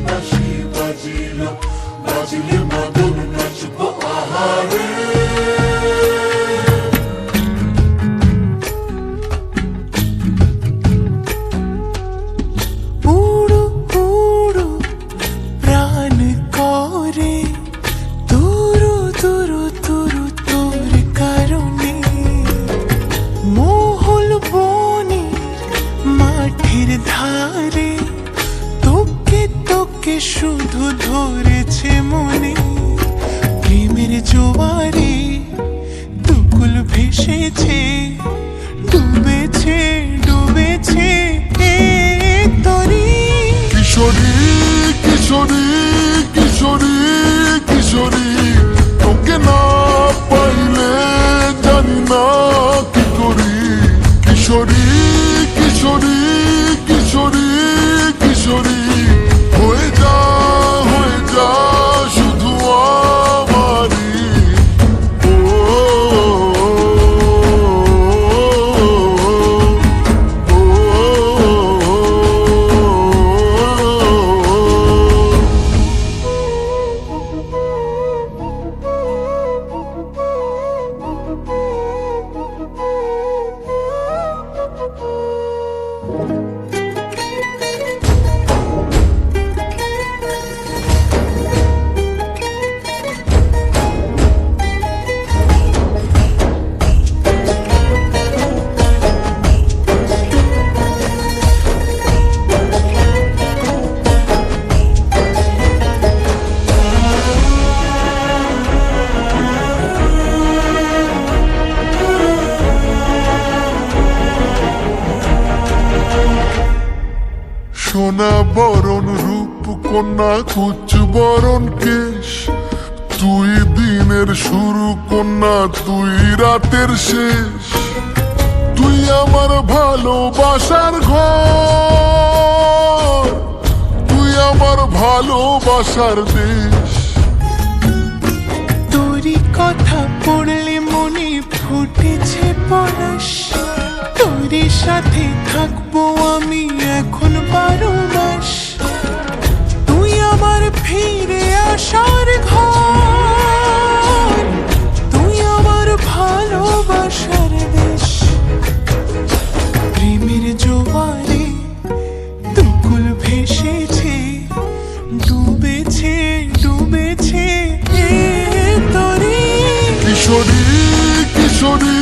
বাঁশি বাজিল, বাজিলে মদন নাচব আহারে। উড়ু উড়ু প্রাণ করে তুরু তুরু তুরু তোর কারণে, মহল বনে মাঠের ধারে তোকে তোকে শুধু ধরেছে মনে। প্রেমের জোয়ারে দুকুল ভেসেছে, ডুবেছে ডুবেছে এ তরি। কিশোরী কিশোরী কিশোরী কিশোরী, তোকে না পাইলে জানি না কি করি। কিশোরী কিশোরী কিশোরী কিশোরী, হয়ে যা শুধু আমারই। ও সোনা বরণ রূপ কন্যা কুচ বরণ কেশ, তুই দিনের শুরু কন্যা তুই রাতের শেষ। তুই আমার ভালোবাসার ঘর, তুই আমার ভালোবাসার দেশ। তোরই কথা পড়লে মনে ফুটেছে পরশ, তোরই সাথে থাকবো আমি এখন 12 মাস। তুই আমার ফিরে আসার ঘর, তুই আমার ভালোবাসার দেশ। প্রেমের জোয়ারে দুকুল ভেসেছে, ডুবেছে ডুবেছে এ তরি। কিশোরী কিশোরী